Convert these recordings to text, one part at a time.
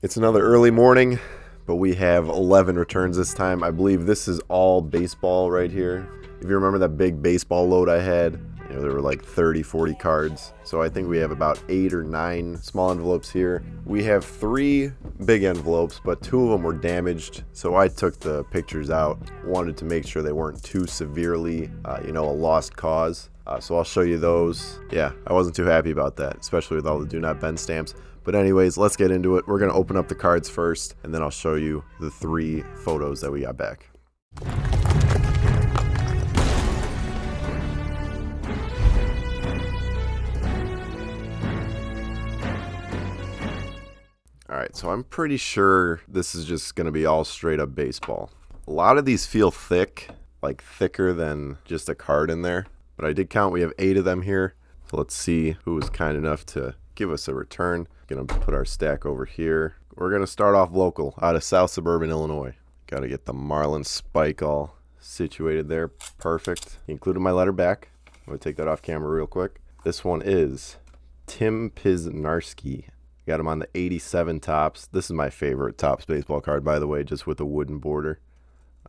It's another early morning, but we have 11 returns this time. I believe this is all baseball right here. If you remember that big baseball load I had, there were like 30, 40 cards. So I think we have about 8 or 9 small envelopes here. We have 3 big envelopes, but 2 of them were damaged. So I took the pictures out, wanted to make sure they weren't too severely, a lost cause. So I'll show you those. Yeah, I wasn't too happy about that, especially with all the do not bend stamps. But anyways, let's get into it. We're going to open up the cards first, and then I'll show you the 3 photos that we got back. Alright, so I'm pretty sure this is just going to be all straight up baseball. A lot of these feel thick, like thicker than just a card in there. But I did count, we have 8 of them here. So let's see who was kind enough to give us a return. Gonna put our stack over here. We're gonna start off local, out of South Suburban Illinois. Gotta get the Marlin spike all situated there. Perfect. Included my letter back. I'm gonna take that off camera real quick. This one is Tim Piznarski. Got him on the 87 Topps. This is my favorite Topps baseball card, by the way, just with a wooden border.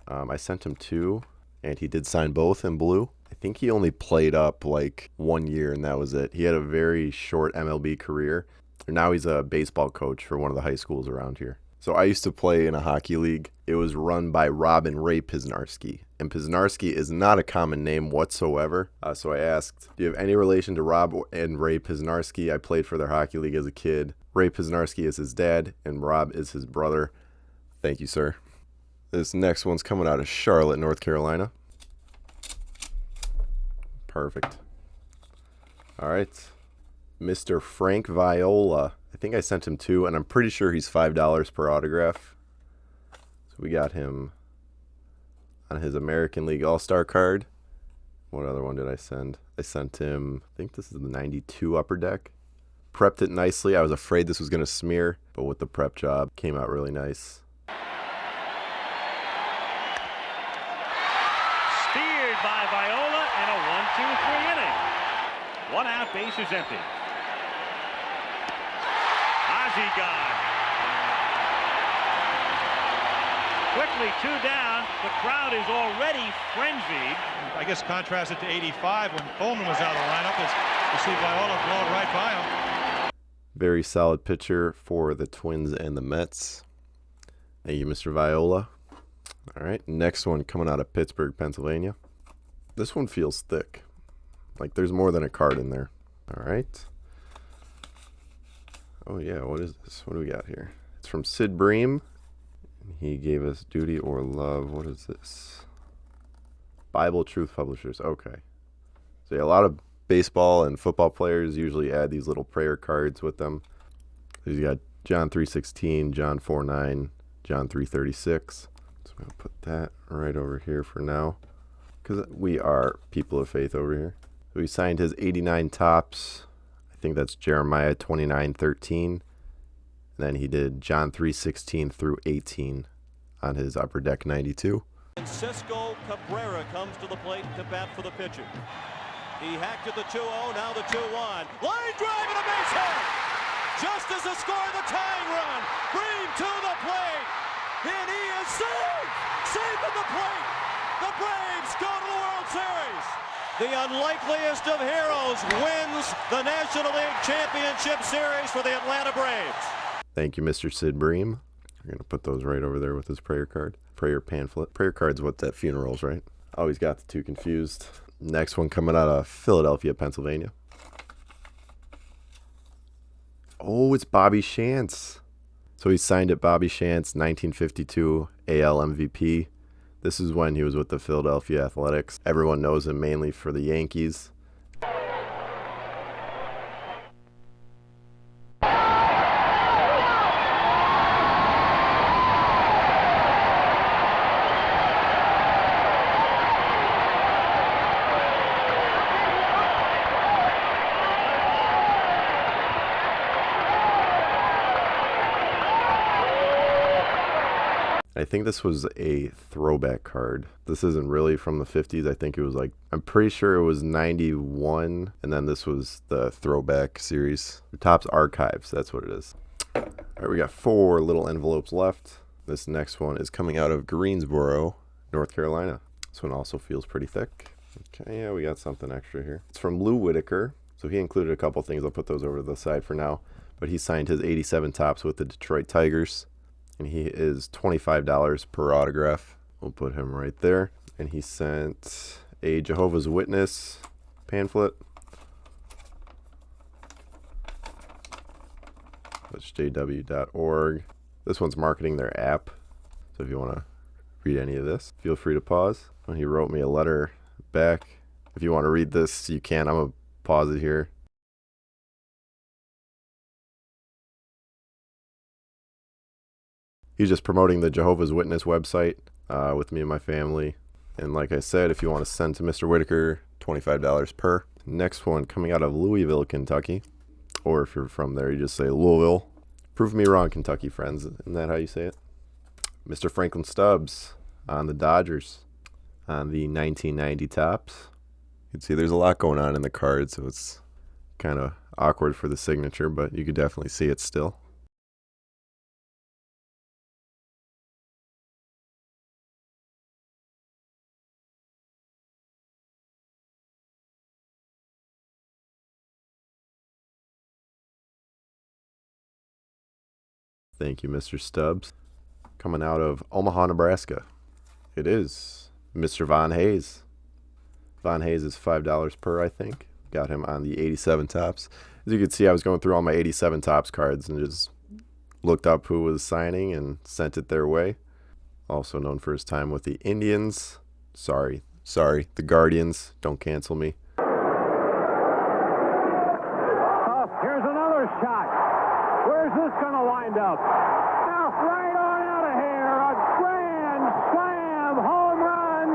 I sent him 2, and he did sign both in blue. I think he only played up like 1 year, and that was it. He had a very short MLB career. And now he's a baseball coach for one of the high schools around here. So I used to play in a hockey league. It was run by Rob and Ray Piznarski. And Piznarski is not a common name whatsoever. So I asked, do you have any relation to Rob and Ray Piznarski? I played for their hockey league as a kid. Ray Piznarski is his dad, and Rob is his brother. Thank you, sir. This next one's coming out of Charlotte, North Carolina. Perfect. All right. Mr. Frank Viola. I think I sent him 2, and I'm pretty sure he's $5 per autograph. So we got him on his American League All-Star card. What other one did I send? I sent him, I think this is the 92 Upper Deck. Prepped it nicely. I was afraid this was going to smear, but with the prep job, came out really nice. Steered by Viola, and a 1-2-3 inning. 1 out, base is empty. Ozzie gone. Quickly 2 down. The crowd is already frenzied. I guess contrasted to 85 when Coleman was out of the lineup, as you see Viola blowing right by him. Very solid pitcher for the Twins and the Mets. Thank you, Mr. Viola. All right, next one coming out of Pittsburgh, Pennsylvania. This one feels thick. Like there's more than a card in there. All right. Oh yeah, what is this? What do we got here? It's from Sid Bream. He gave us Duty or Love. What is this? Bible Truth Publishers. Okay. So yeah, a lot of baseball and football players usually add these little prayer cards with them. So you got John 3:16, John 4:9, John 3:36. So I'm going to put that right over here for now, because we are people of faith over here. So he signed his 89 Topps. I think that's Jeremiah 29:13. And then he did John 3:16 through 18 on his Upper Deck 92. Francisco Cabrera comes to the plate to bat for the pitcher. He hacked at the 2-0, now the 2-1. Line drive and a base hit! Just as the score, the tying run. Bream to the plate. And he is safe! Safe at the plate! The Braves go to the World Series! The unlikeliest of heroes wins the National League Championship Series for the Atlanta Braves. Thank you, Mr. Sid Bream. We're going to put those right over there with his prayer card. Prayer pamphlet. Prayer card's what's at funerals, right? Always got the 2 confused. Next one coming out of Philadelphia, Pennsylvania. Oh, it's Bobby Shantz. So he signed it Bobby Shantz, 1952 AL MVP. This is when he was with the Philadelphia Athletics. Everyone knows him mainly for the Yankees. I think this was a throwback card. This isn't really from the 50s. I think it was like, I'm pretty sure it was 91, and then this was the throwback series. The Topps Archives, that's what it is. All All right, we got 4 little envelopes left. This next one is coming out of Greensboro, North Carolina. This one also feels pretty thick. Okay, yeah, we got something extra here. It's from Lou Whitaker. So he included a couple things. I'll put those over to the side for now. But he signed his 87 tops with the Detroit Tigers. And he is $25 per autograph. We'll put him right there. And he sent a Jehovah's Witness pamphlet. That's jw.org. This one's marketing their app. So if you want to read any of this, feel free to pause. When he wrote me a letter back. If you want to read this, you can. I'm going to pause it here. He's just promoting the Jehovah's Witness website with me and my family. And like I said, if you want to send to Mr. Whitaker, $25 per. Next one coming out of Louisville, Kentucky. Or if you're from there, you just say Louisville. Prove me wrong, Kentucky friends. Isn't that how you say it? Mr. Franklin Stubbs on the Dodgers on the 1990 tops. You can see there's a lot going on in the card, so it's kind of awkward for the signature, but you could definitely see it still. Thank you, Mr. Stubbs. Coming out of Omaha, Nebraska. It is Mr. Von Hayes. Von Hayes is $5 per, I think. Got him on the 87 tops. As you can see, I was going through all my 87 tops cards and just looked up who was signing and sent it their way. Also known for his time with the Indians. Sorry, the Guardians. Don't cancel me. Here's another shot. Where's this going to wind up? Now, right on out of here, a grand slam home run.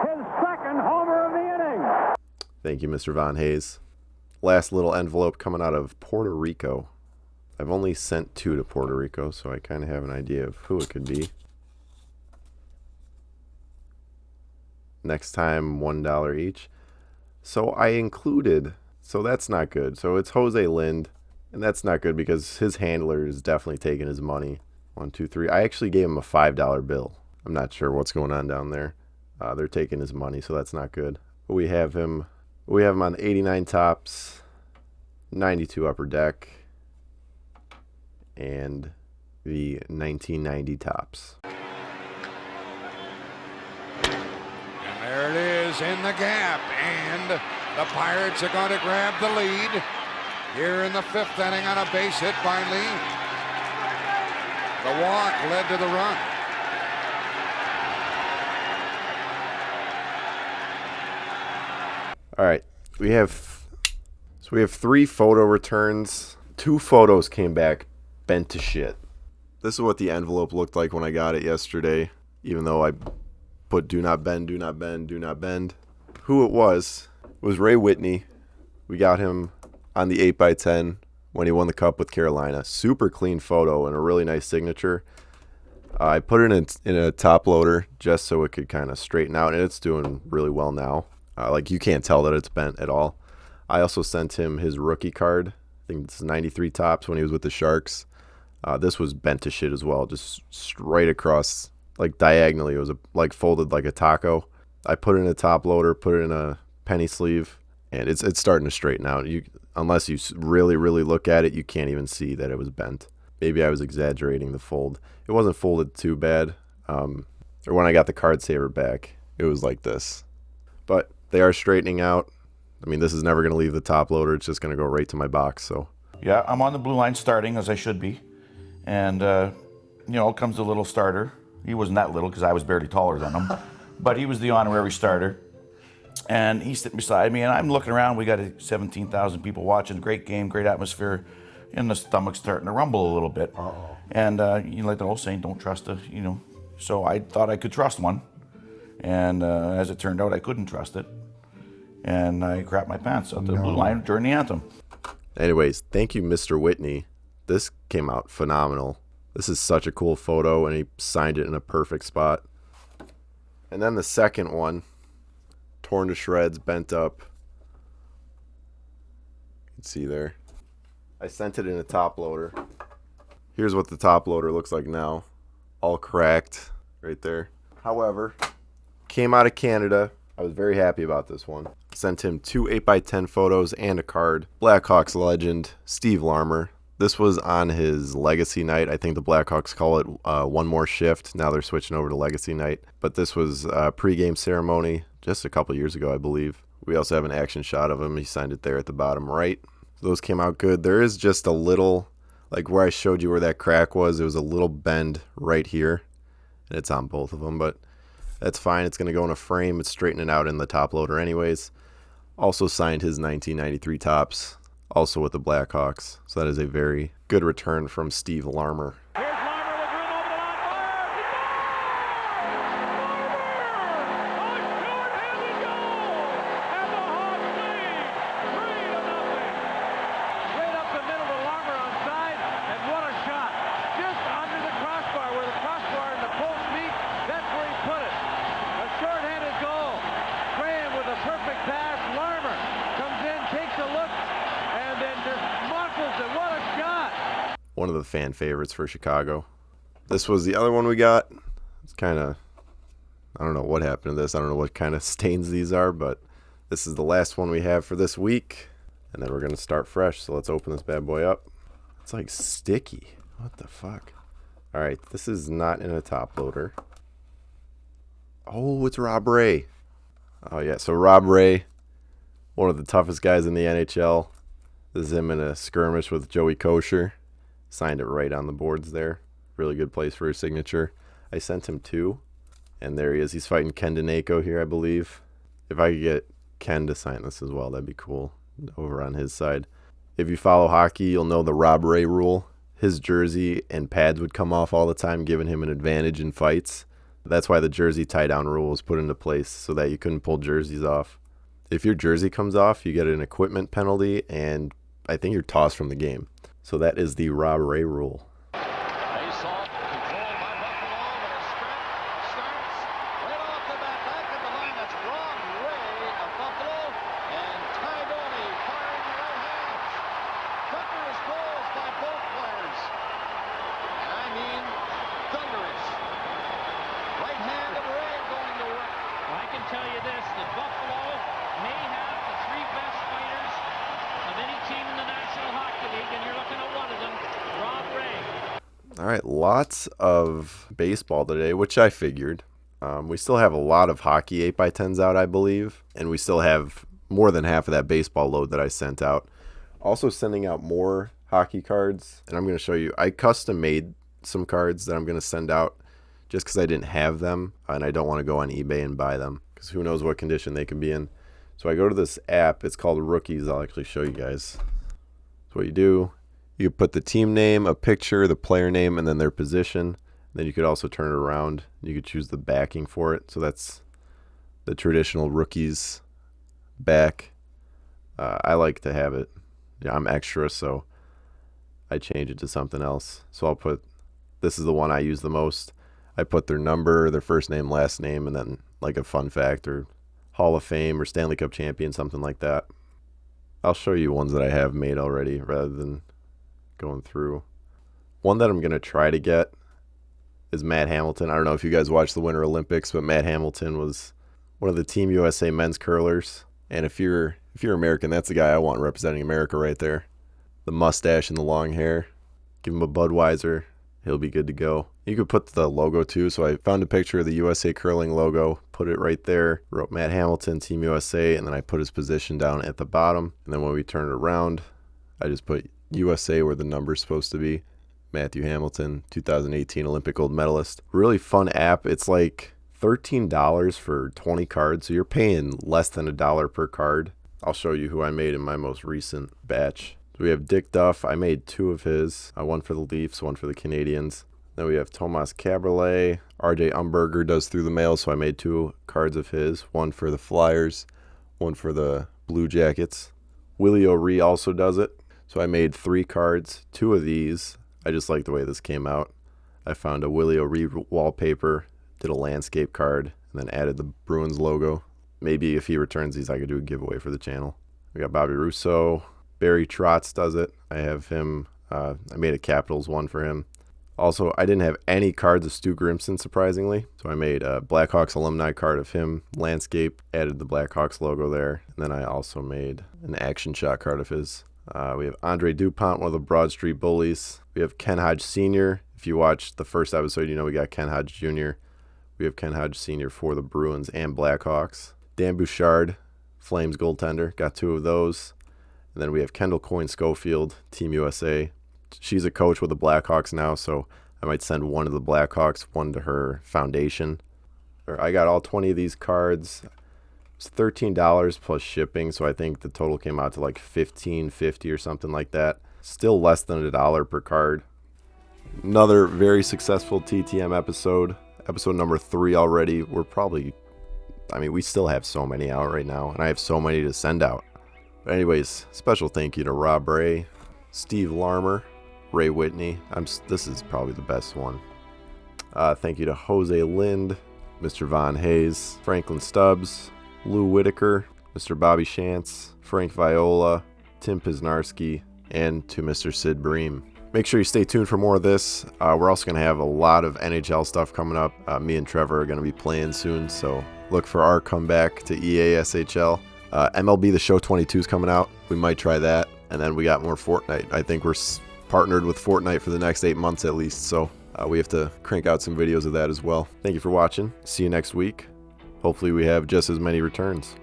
His second homer of the inning. Thank you, Mr. Von Hayes. Last little envelope coming out of Puerto Rico. I've only sent 2 to Puerto Rico, so I kind of have an idea of who it could be. Next time, $1 each. So I included, so that's not good. So it's Jose Lind. And that's not good because his handler is definitely taking his money. 1, 2, 3. I actually gave him a $5 bill. I'm not sure what's going on down there. They're taking his money, so that's not good. But we have him on the 89 tops, 92 upper deck, and the 1990 tops. And there it is in the gap, and the Pirates are going to grab the lead. Here in the 5th inning on a base hit by Lee. The walk led to the run. All right, we have 3 photo returns. 2 photos came back bent to shit. This is what the envelope looked like when I got it yesterday, even though I put do not bend, do not bend, do not bend. Who it was Ray Whitney. We got him on the 8x10 when he won the Cup with Carolina. Super clean photo and a really nice signature. I put it in a top loader just so it could kind of straighten out, and it's doing really well now. Like, you can't tell that it's bent at all. I also sent him his rookie card. I think this is 93 tops when he was with the Sharks. This was bent to shit as well, just straight across, like diagonally. It was like folded like a taco. I put it in a top loader, put it in a penny sleeve, and it's starting to straighten out. Unless you really, really look at it, you can't even see that it was bent. Maybe I was exaggerating the fold. It wasn't folded too bad. Or when I got the card saver back, it was like this. But they are straightening out. I mean, this is never going to leave the top loader. It's just going to go right to my box. So yeah, I'm on the blue line starting, as I should be. And, comes the little starter. He wasn't that little because I was barely taller than him. But he was the honorary starter. And he's sitting beside me, and I'm looking around. We got 17,000 people watching. Great game, great atmosphere. And the stomach's starting to rumble a little bit. Uh-oh. And, like the old saying, don't trust a, So I thought I could trust one. And as it turned out, I couldn't trust it. And I crapped my pants out the blue line during the anthem. Anyways, thank you, Mr. Whitney. This came out phenomenal. This is such a cool photo, and he signed it in a perfect spot. And then the second one, torn to shreds, bent up. You can see there. I sent it in a top loader. Here's what the top loader looks like now. All cracked right there. However, came out of Canada. I was very happy about this one. Sent him 2 8x10 photos and a card. Blackhawks legend Steve Larmer. This was on his Legacy Night. I think the Blackhawks call it One More Shift. Now they're switching over to Legacy Night. But this was a pregame ceremony just a couple years ago, I believe. We also have an action shot of him. He signed it there at the bottom right. So those came out good. There is just a little, like where I showed you where that crack was, there was a little bend right here. And it's on both of them, but that's fine. It's going to go in a frame. It's straightening out in the top loader anyways. Also signed his 1993 tops, also with the Blackhawks. So that is a very good return from Steve Larmer. Here's Larmer with room over the line. Right up the middle to Larmer on side, and what a shot. Just under the crossbar, where the crossbar and the post meet, that's where he put it. A short-handed goal. Graham with a perfect pass. Larmer comes in, takes a look, and then just muscles it. What a shot. One of the fan favorites for Chicago. This was the other one we got. It's kind of, I don't know what happened to this. I don't know what kind of stains these are, but this is the last one we have for this week. And then we're going to start fresh. So let's open this bad boy up. It's like sticky. What the fuck? All right, this is not in a top loader. Oh, it's Rob Ray. Oh, yeah, so Rob Ray, one of the toughest guys in the NHL. This is him in a skirmish with Joey Kosher. Signed it right on the boards there. Really good place for his signature. I sent him 2, and there he is. He's fighting Ken Daneyko here, I believe. If I could get Ken to sign this as well, that'd be cool over on his side. If you follow hockey, you'll know the Rob Ray rule. His jersey and pads would come off all the time, giving him an advantage in fights. That's why the jersey tie-down rule was put into place, so that you couldn't pull jerseys off. If your jersey comes off, you get an equipment penalty, and I think you're tossed from the game. So that is the Rob Ray rule. Face-off, controlled by Buffalo, but a scrap starts right off the bat, back at the line. That's Rob Ray of Buffalo, and Ty Domi firing the right hand. Thunderous goals by both players. And I mean thunderous. Right hand of Ray going to work. I can tell you this, that Buffalo may have the 3 best fighters of any team in the National Hockey League, and you're looking at one of them, Rob Ray. All right, lots of baseball today, which I figured. We still have a lot of hockey 8x10s out, I believe, and we still have more than half of that baseball load that I sent out. Also sending out more hockey cards, and I'm going to show you. I custom made some cards that I'm going to send out just because I didn't have them, and I don't want to go on eBay and buy them because who knows what condition they can be in. So I go to this app. It's called Rookies. I'll actually show you guys. So what you do, you put the team name, a picture, the player name, and then their position. Then you could also turn it around. You could choose the backing for it. So that's the traditional Rookies back. I like to have it. Yeah, I'm extra, so I change it to something else. So I'll put, this is the one I use the most. I put their number, their first name, last name, and then like a fun fact or Hall of Fame or Stanley Cup champion, something like that. I'll show you ones that I have made already rather than going through. One that I'm going to try to get is Matt Hamilton. I don't know if you guys watched the Winter Olympics, but Matt Hamilton was one of the Team USA men's curlers. And if you're American, that's the guy I want representing America right there. The mustache and the long hair. Give him a Budweiser. He'll be good to go. You could put the logo too. So I found a picture of the USA Curling logo, put it right there, wrote Matt Hamilton, Team USA, and then I put his position down at the bottom. And then when we turn it around, I just put USA where the number's supposed to be. Matthew Hamilton, 2018 Olympic gold medalist. Really fun app. It's like $13 for 20 cards. So you're paying less than $1 per card. I'll show you who I made in my most recent batch. So we have Dick Duff. I made 2 of his. One for the Leafs, one for the Canadians. Then we have Tomas Cabriolet. RJ Umberger does through the mail, so I made 2 cards of his. One for the Flyers, one for the Blue Jackets. Willie O'Ree also does it. So I made 3 cards, 2 of these. I just like the way this came out. I found a Willie O'Ree wallpaper, did a landscape card, and then added the Bruins logo. Maybe if he returns these, I could do a giveaway for the channel. We got Bobby Russo. Barry Trotz does it. I have him I made a Capitals one for him. Also, I didn't have any cards of Stu Grimson, surprisingly. So I made a Blackhawks alumni card of him, landscape, added the Blackhawks logo there. And then I also made an action shot card of his. We have Andre Dupont, one of the Broad Street Bullies. We have Ken Hodge Sr. If you watched the first episode, you know we got Ken Hodge Jr. We have Ken Hodge Sr. for the Bruins and Blackhawks. Dan Bouchard, Flames goaltender, got 2 of those. And then we have Kendall Coyne Schofield, Team USA. She's a coach with the Blackhawks now, so I might send one to the Blackhawks, one to her foundation. I got all 20 of these cards. It's $13 plus shipping, so I think the total came out to like $15.50 or something like that. Still less than $1 per card. Another very successful TTM episode. Episode number 3 already. We still have so many out right now, and I have so many to send out. But anyways, special thank you to Rob Ray, Steve Larmer, Ray Whitney. This is probably the best one. Thank you to Jose Lind, Mr. Von Hayes, Franklin Stubbs, Lou Whitaker, Mr. Bobby Shantz, Frank Viola, Tim Pisnarski, and to Mr. Sid Bream. Make sure you stay tuned for more of this. We're also going to have a lot of NHL stuff coming up. Me and Trevor are going to be playing soon, so look for our comeback to EA SHL. MLB The Show 22 is coming out. We might try that. And then we got more Fortnite. I think we're partnered with Fortnite for the next 8 months at least, so we have to crank out some videos of that as well. Thank you for watching. See you next week. Hopefully we have just as many returns.